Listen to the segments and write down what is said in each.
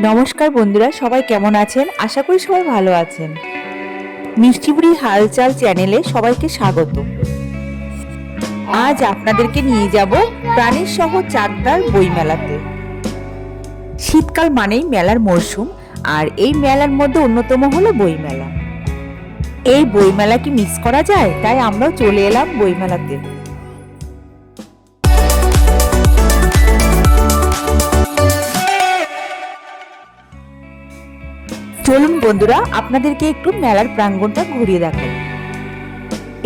নমস্কার বন্ধুরা, সবাই কেমন আছেন? আশা করি সবাই ভালো আছেন। মিষ্টিবুড়ি হালচাল চ্যানেলে সবাইকে স্বাগত। আজ আপনাদেরকে নিয়ে যাব প্রাণীর শহর চাকদার বইমেলাতে। শীতকাল মানেই মেলার মরশুম, আর এই মেলার মধ্যে অন্যতম হলো বইমেলা। এই বইমেলা কি মিস করা যায়? তাই আমরাও চলে এলাম বইমেলাতে। চলুন বন্ধুরা, আপনাদেরকে একটু মেলার প্রাঙ্গণটা ঘুরিয়ে দেখাই।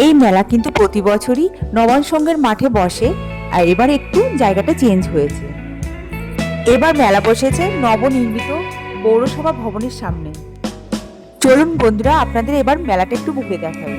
এই মেলা কিন্তু প্রতি বছরই নবান্ন সংঘের মাঠে বসে, আর এবার একটু জায়গাটা চেঞ্জ হয়েছে। এবার মেলা বসেছে নবনির্মিত পৌরসভা ভবনের সামনে। চলুন বন্ধুরা, আপনাদের এবার মেলাটা একটু ঘুরে দেখাই।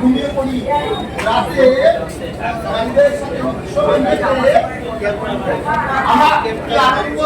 ঘুমিয়ে পড়ি রাতে আমার আনন্দ।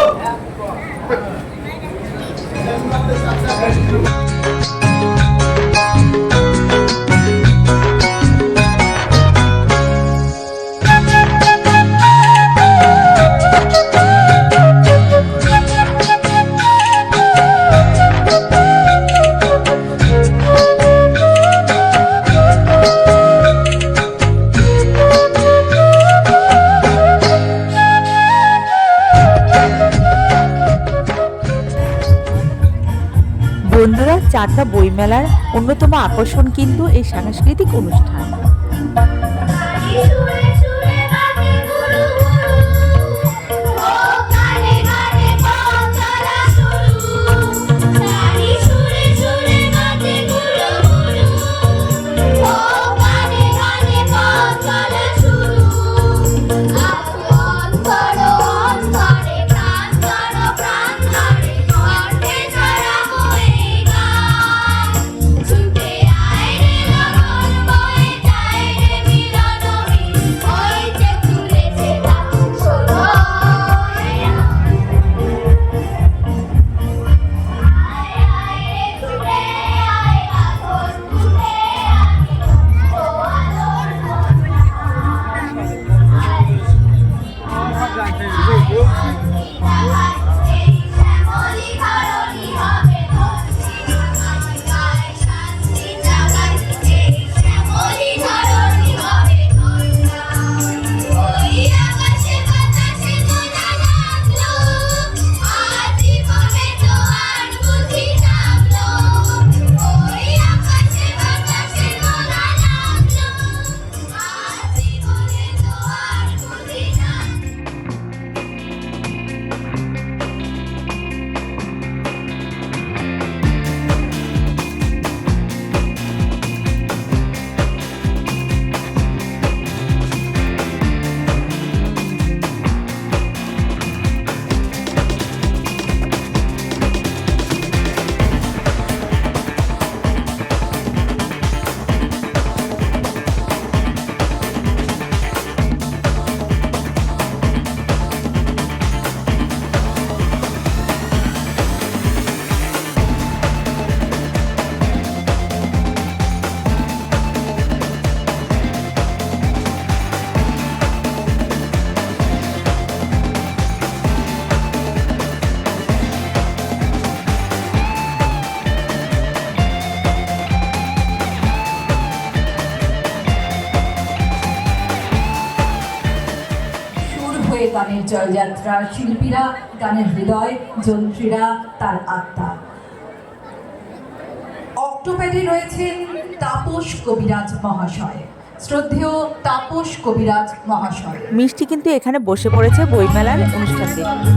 বন্ধুরা, চাকদা বইমেলার অন্যতম আকর্ষণ কিন্তু এই সাংস্কৃতিক অনুষ্ঠান। গানের জয়যাত্রা, শিল্পীরা গানের হৃদয়, যন্ত্রীরা তার আত্মা। অক্টোপ্যাডে রয়েছেন তাপস কবিরাজ মহাশয়, শ্রদ্ধেয় তাপস কবিরাজ মহাশয়। মিষ্টি কিন্তু এখানে বসে পড়েছে বইমেলার অনুষ্ঠান দেখতে।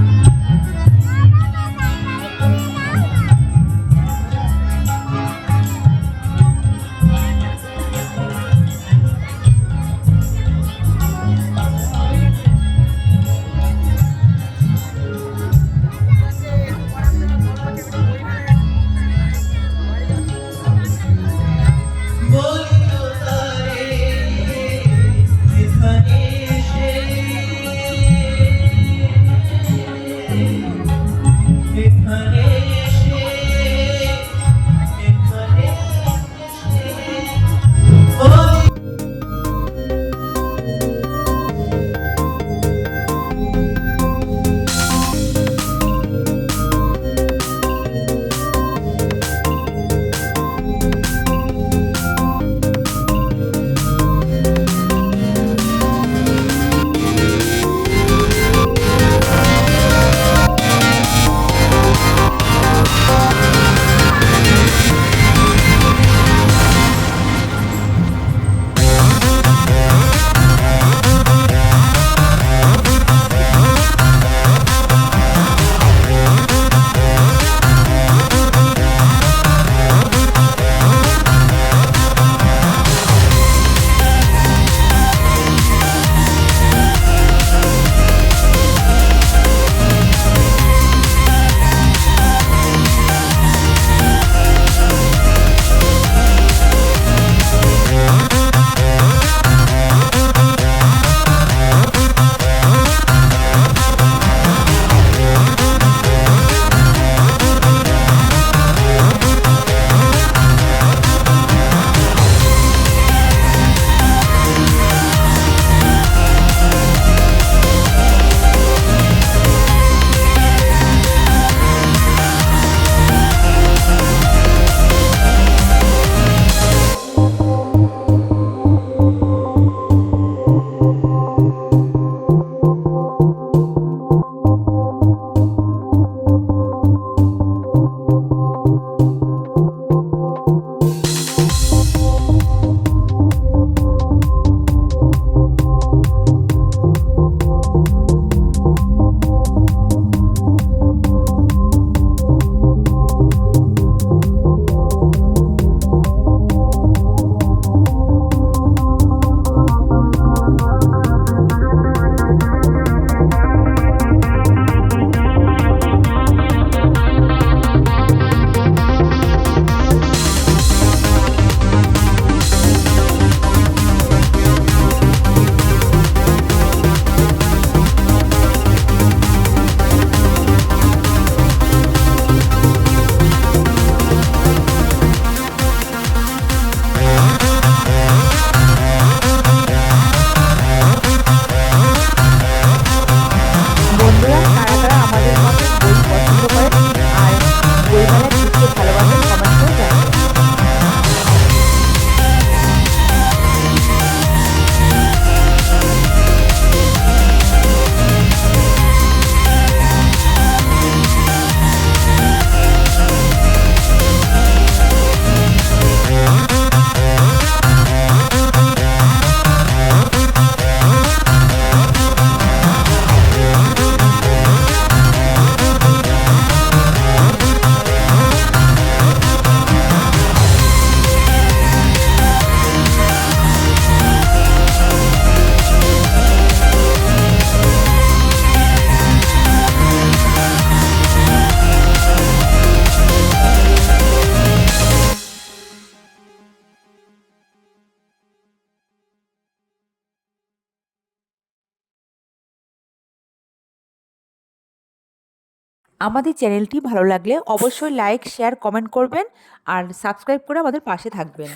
আমাদের চ্যানেলটি ভালো লাগলে অবশ্যই লাইক, শেয়ার, কমেন্ট করবেন আর সাবস্ক্রাইব করে আমাদের পাশে থাকবেন।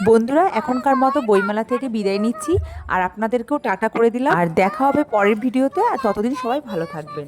বন্ধুরা, এখনকার মতো বইমেলা থেকে বিদায় নিচ্ছি আর আপনাদেরকেও টাটা করে দিলাম। আর দেখা হবে পরের ভিডিওতে। আর ততদিন সবাই ভালো থাকবেন।